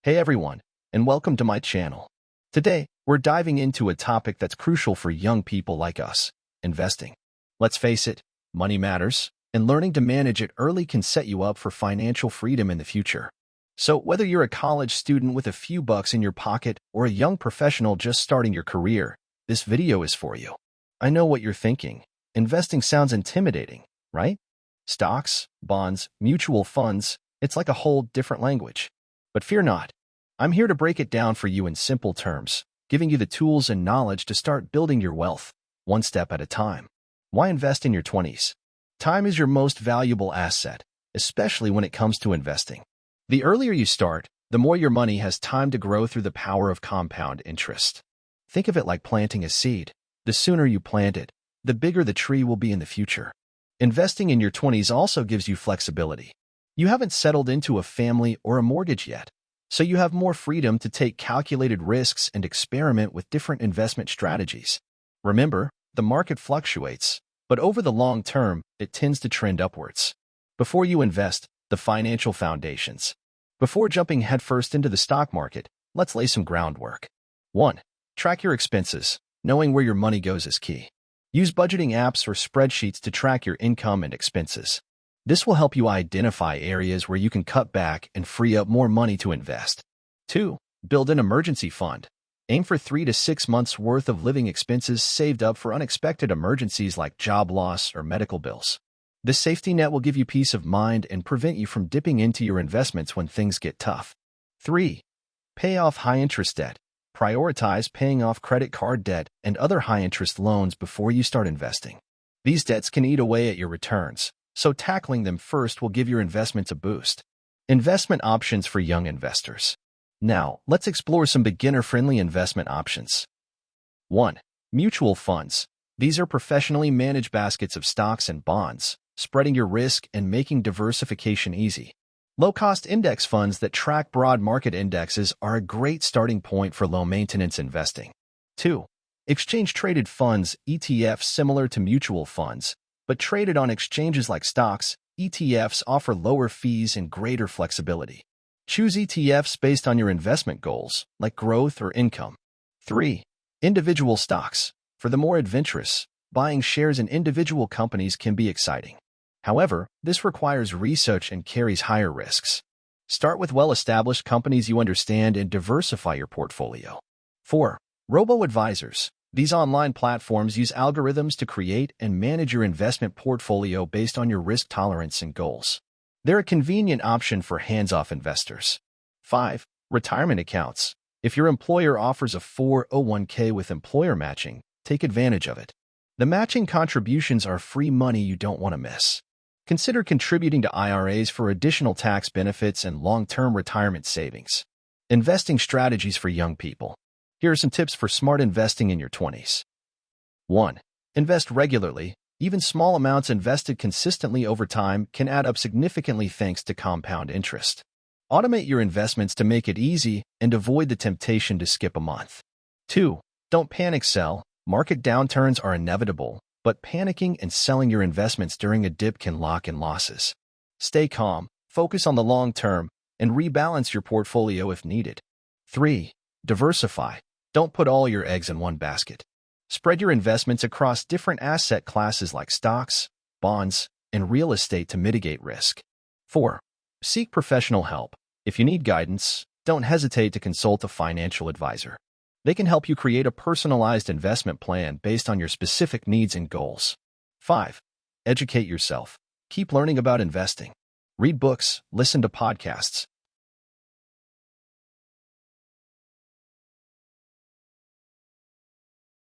Hey everyone, and welcome to my channel. Today, we're diving into a topic that's crucial for young people like us, investing. Let's face it, money matters, and learning to manage it early can set you up for financial freedom in the future. So whether you're a college student with a few bucks in your pocket or a young professional just starting your career, this video is for you. I know what you're thinking. Investing sounds intimidating, right? Stocks, bonds, mutual funds, it's like a whole different language. But fear not. I'm here to break it down for you in simple terms, giving you the tools and knowledge to start building your wealth, one step at a time. Why invest in your 20s? Time is your most valuable asset, especially when it comes to investing. The earlier you start, the more your money has time to grow through the power of compound interest. Think of it like planting a seed. The sooner you plant it, the bigger the tree will be in the future. Investing in your 20s also gives you flexibility. You haven't settled into a family or a mortgage yet, so you have more freedom to take calculated risks and experiment with different investment strategies. Remember, the market fluctuates, but over the long term, it tends to trend upwards. Before you invest, the financial foundations. Before jumping headfirst into the stock market, let's lay some groundwork. 1. Track your expenses. Knowing where your money goes is key. Use budgeting apps or spreadsheets to track your income and expenses. This will help you identify areas where you can cut back and free up more money to invest. 2. Build an emergency fund. Aim for 3 to 6 months' worth of living expenses saved up for unexpected emergencies like job loss or medical bills. This safety net will give you peace of mind and prevent you from dipping into your investments when things get tough. 3. Pay off high-interest debt. Prioritize paying off credit card debt and other high-interest loans before you start investing. These debts can eat away at your returns, so tackling them first will give your investments a boost. Investment options for young investors. Now, let's explore some beginner-friendly investment options. 1. Mutual funds. These are professionally managed baskets of stocks and bonds, spreading your risk and making diversification easy. Low-cost index funds that track broad market indexes are a great starting point for low-maintenance investing. 2. Exchange-traded funds, ETFs similar to mutual funds, but traded on exchanges like stocks. ETFs offer lower fees and greater flexibility. Choose ETFs based on your investment goals, like growth or income. 3. Individual stocks. For the more adventurous, buying shares in individual companies can be exciting. However, this requires research and carries higher risks. Start with well-established companies you understand and diversify your portfolio. 4. Robo-advisors. These online platforms use algorithms to create and manage your investment portfolio based on your risk tolerance and goals. They're a convenient option for hands-off investors. 5. Retirement accounts. If your employer offers a 401k with employer matching, take advantage of it. The matching contributions are free money you don't want to miss. Consider contributing to IRAs for additional tax benefits and long-term retirement savings. Investing strategies for young people. Here are some tips for smart investing in your 20s. 1. Invest regularly. Even small amounts invested consistently over time can add up significantly thanks to compound interest. Automate your investments to make it easy and avoid the temptation to skip a month. 2. Don't panic sell. Market downturns are inevitable, but panicking and selling your investments during a dip can lock in losses. Stay calm, focus on the long term, and rebalance your portfolio if needed. 3. Diversify. Don't put all your eggs in one basket. Spread your investments across different asset classes like stocks, bonds, and real estate to mitigate risk. 4. Seek professional help. If you need guidance, don't hesitate to consult a financial advisor. They can help you create a personalized investment plan based on your specific needs and goals. 5. Educate yourself. Keep learning about investing. Read books, listen to podcasts,